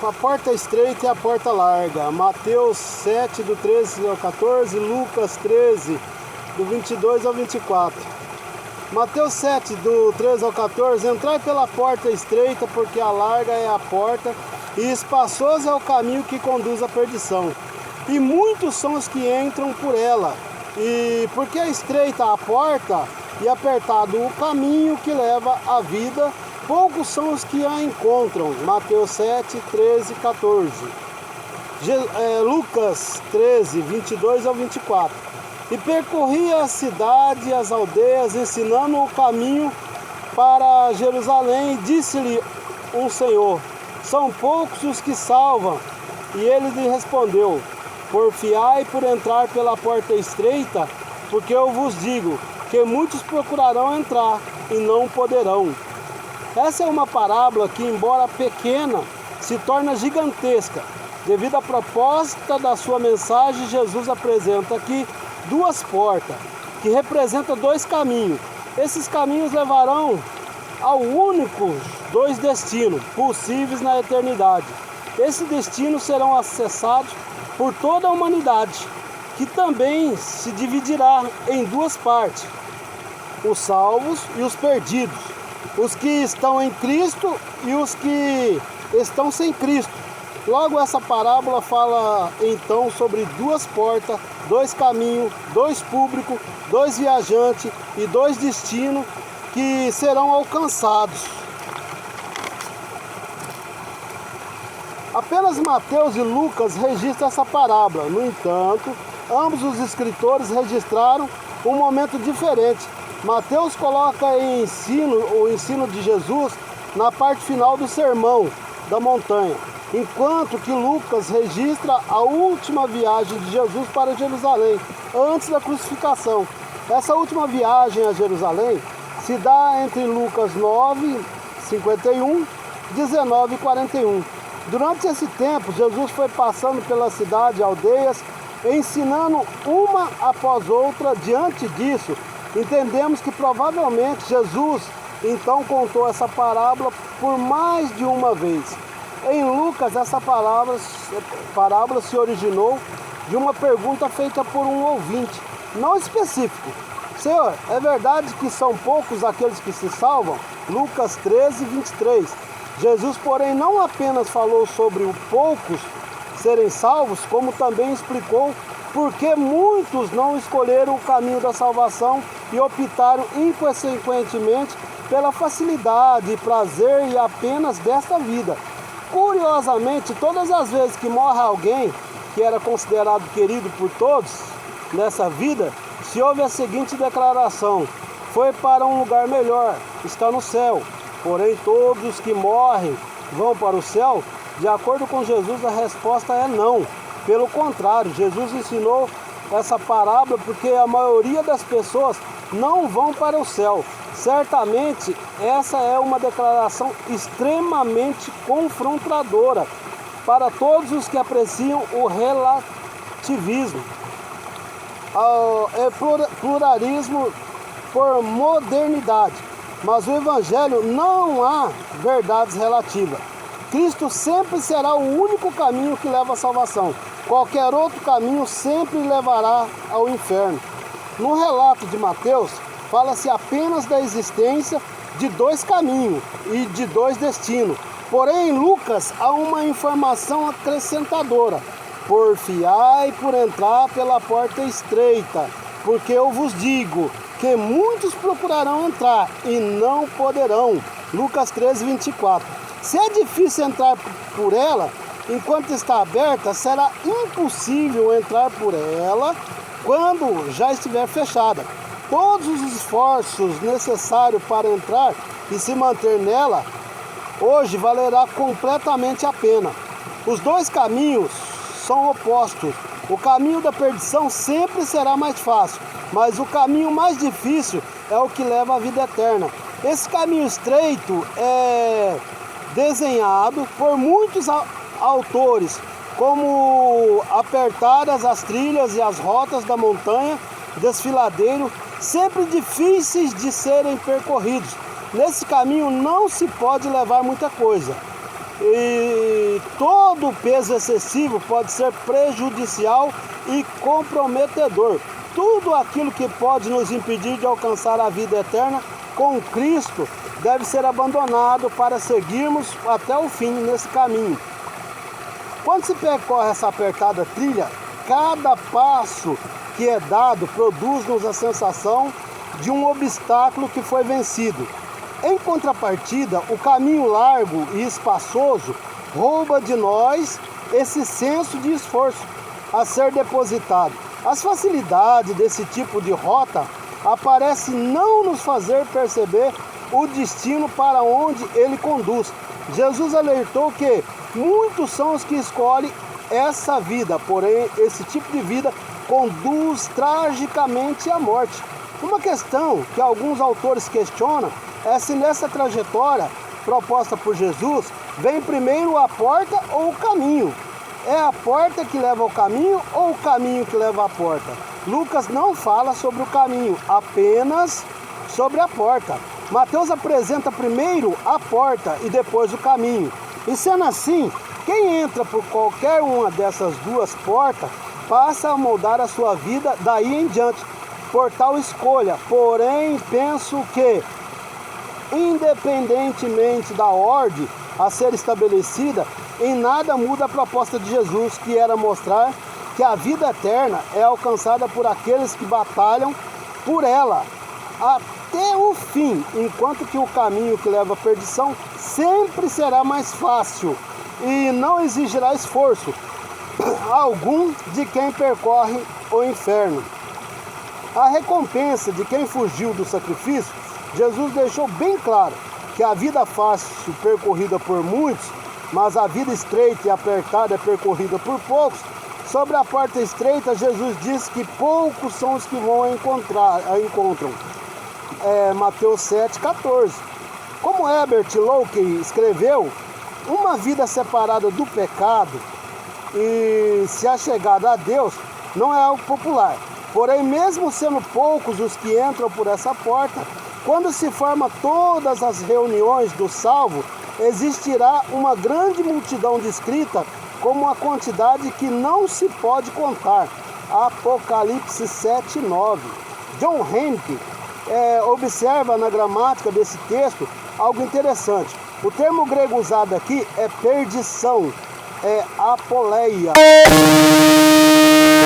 A porta estreita e a porta larga. Mateus 7, do 13 ao 14, Lucas 13, do 22 ao 24. Mateus 7, do 13 ao 14, entrai pela porta estreita, porque a larga é a porta, e espaçoso é o caminho que conduz à perdição. E muitos são os que entram por ela. E porque é estreita a porta e apertado o caminho que leva à vida, poucos são os que a encontram. Mateus 7, 13, 14. Lucas 13, 22 ao 24. E percorria a cidade e as aldeias, ensinando o caminho para Jerusalém. E disse-lhe um Senhor: são poucos os que salvam. E ele lhe respondeu: porfiai por entrar pela porta estreita, porque eu vos digo que muitos procurarão entrar e não poderão. Essa é uma parábola que, embora pequena, se torna gigantesca. Devido à proposta da sua mensagem, Jesus apresenta aqui duas portas, que representam dois caminhos. Esses caminhos levarão ao único dois destinos possíveis na eternidade. Esses destinos serão acessados por toda a humanidade, que também se dividirá em duas partes: os salvos e os perdidos, os que estão em Cristo e os que estão sem Cristo. Logo, essa parábola fala então sobre duas portas, dois caminhos, dois públicos, dois viajantes e dois destinos que serão alcançados. Apenas Mateus e Lucas registram essa parábola. No entanto, ambos os escritores registraram um momento diferente. Mateus coloca o ensino de Jesus na parte final do sermão da montanha, enquanto que Lucas registra a última viagem de Jesus para Jerusalém, antes da crucificação. Essa última viagem a Jerusalém se dá entre Lucas 9, 51, 19 e 41. Durante esse tempo, Jesus foi passando pela cidade e aldeias, ensinando uma após outra. Diante disso, entendemos que provavelmente Jesus então contou essa parábola por mais de uma vez. Em Lucas, essa parábola se originou de uma pergunta feita por um ouvinte, não específico. Senhor, é verdade que são poucos aqueles que se salvam? Lucas 13, 23. Jesus, porém, não apenas falou sobre os poucos serem salvos, como também explicou por que muitos não escolheram o caminho da salvação e optaram inconsequentemente pela facilidade e prazer e apenas desta vida. Curiosamente, todas as vezes que morre alguém que era considerado querido por todos nessa vida, se ouve a seguinte declaração: foi para um lugar melhor, está no céu. Porém, todos os que morrem vão para o céu? De acordo com Jesus, a resposta é não. Pelo contrário, Jesus ensinou essa parábola porque a maioria das pessoas não vão para o céu. Certamente, essa é uma declaração extremamente confrontadora para todos os que apreciam o relativismo, pluralismo por modernidade. Mas no Evangelho não há verdades relativas. Cristo sempre será o único caminho que leva à salvação. Qualquer outro caminho sempre levará ao inferno. No relato de Mateus, fala-se apenas da existência de dois caminhos e de dois destinos. Porém, em Lucas há uma informação acrescentadora: porfiai por entrar pela porta estreita, porque eu vos digo que muitos procurarão entrar e não poderão. Lucas 13, 24. Se é difícil entrar por ela enquanto está aberta, será impossível entrar por ela quando já estiver fechada. Todos os esforços necessários para entrar e se manter nela hoje valerá completamente a pena. Os dois caminhos são opostos. O caminho da perdição sempre será mais fácil, mas o caminho mais difícil é o que leva à vida eterna. Esse caminho estreito é desenhado por muitos autores, como apertadas as trilhas e as rotas da montanha, desfiladeiro, sempre difíceis de serem percorridos. Nesse caminho não se pode levar muita coisa. E todo peso excessivo pode ser prejudicial e comprometedor. Tudo aquilo que pode nos impedir de alcançar a vida eterna com Cristo deve ser abandonado para seguirmos até o fim nesse caminho. Quando se percorre essa apertada trilha, cada passo que é dado produz-nos a sensação de um obstáculo que foi vencido. Em contrapartida, o caminho largo e espaçoso rouba de nós esse senso de esforço a ser depositado. As facilidades desse tipo de rota aparecem não nos fazer perceber o destino para onde ele conduz. Jesus alertou que muitos são os que escolhem essa vida, porém esse tipo de vida conduz tragicamente à morte. Uma questão que alguns autores questionam é se nessa trajetória proposta por Jesus vem primeiro a porta ou o caminho. É a porta que leva ao caminho ou o caminho que leva à porta? Lucas não fala sobre o caminho, apenas sobre a porta. Mateus apresenta primeiro a porta e depois o caminho. E sendo assim, quem entra por qualquer uma dessas duas portas passa a moldar a sua vida daí em diante, por tal escolha. Porém, penso que, independentemente da ordem a ser estabelecida, em nada muda a proposta de Jesus, que era mostrar que a vida eterna é alcançada por aqueles que batalham por ela até o fim, enquanto que o caminho que leva à perdição sempre será mais fácil e não exigirá esforço algum de quem percorre o inferno. A recompensa de quem fugiu do sacrifício, Jesus deixou bem claro que a vida fácil percorrida por muitos, mas a vida estreita e apertada é percorrida por poucos. Sobre a porta estreita, Jesus disse que poucos são os que a encontram. Mateus 7,14. Como Herbert Lowke escreveu, uma vida separada do pecado e se achegada a Deus não é algo popular. Porém, mesmo sendo poucos os que entram por essa porta, quando se forma todas as reuniões do salvo, existirá uma grande multidão descrita como uma quantidade que não se pode contar. Apocalipse 7:9. John Henke observa na gramática desse texto algo interessante. O termo grego usado aqui é perdição, é apoleia,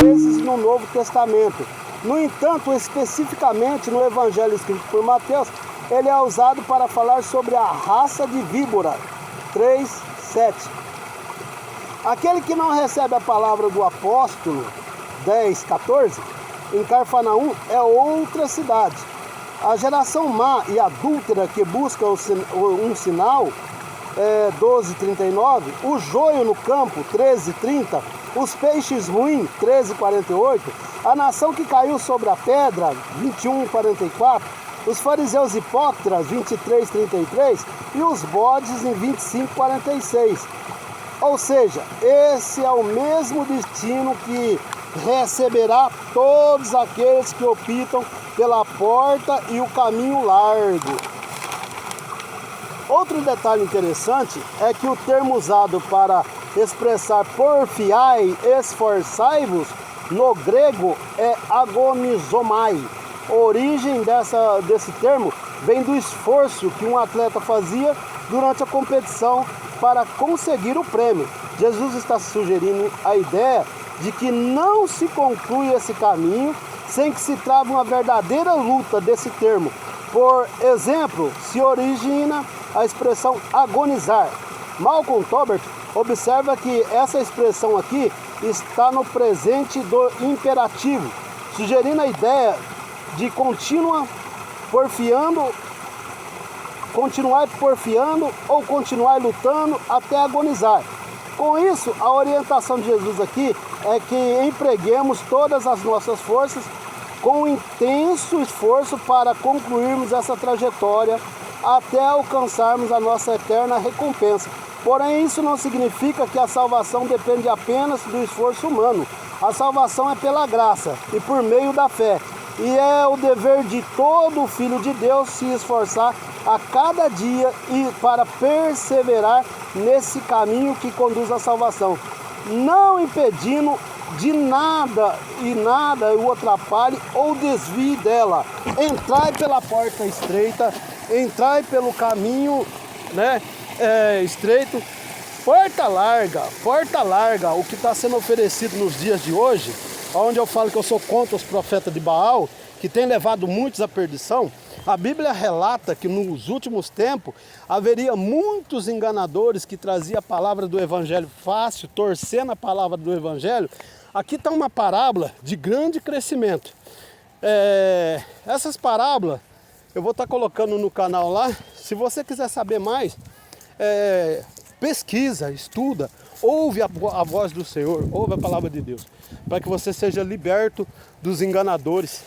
vezes no Novo Testamento. No entanto, especificamente no Evangelho escrito por Mateus, ele é usado para falar sobre a raça de víbora. 3:7. Aquele que não recebe a palavra do apóstolo, 10:14, em Cafarnaum é outra cidade. A geração má e adúltera que busca um sinal, 12:39, o joio no campo, 13:30, os peixes ruins, 13:48, a nação que caiu sobre a pedra, 21:44, os fariseus hipócritas, 23:33, e os bodes em 25:46. Ou seja, esse é o mesmo destino que receberá todos aqueles que optam pela porta e o caminho largo. Outro detalhe interessante é que o termo usado para expressar porfiai, esforçai-vos, no grego é agonizomai. A origem desse termo vem do esforço que um atleta fazia durante a competição para conseguir o prêmio. Jesus está sugerindo a ideia de que não se conclui esse caminho sem que se trave uma verdadeira luta desse termo. Por exemplo, se origina a expressão agonizar. Malcolm Tolbert observa que essa expressão aqui está no presente do imperativo, sugerindo a ideia de continuar porfiando ou continuar lutando até agonizar. Com isso, a orientação de Jesus aqui é que empreguemos todas as nossas forças com intenso esforço para concluirmos essa trajetória até alcançarmos a nossa eterna recompensa. Porém, isso não significa que a salvação depende apenas do esforço humano. A salvação é pela graça e por meio da fé. E é o dever de todo filho de Deus se esforçar a cada dia e para perseverar nesse caminho que conduz à salvação, não impedindo de nada e nada o atrapalhe ou desvie dela. Entrai pela porta estreita, entrai pelo caminho, né, estreito, porta larga, o que está sendo oferecido nos dias de hoje, onde eu falo que eu sou contra os profetas de Baal, que tem levado muitos à perdição. A Bíblia relata que nos últimos tempos haveria muitos enganadores que traziam a palavra do Evangelho fácil, torcendo a palavra do Evangelho. Aqui está uma parábola de grande crescimento. Essas parábolas eu vou estar colocando no canal lá. Se você quiser saber mais, pesquisa, estuda, ouve a voz do Senhor, ouve a palavra de Deus, para que você seja liberto dos enganadores.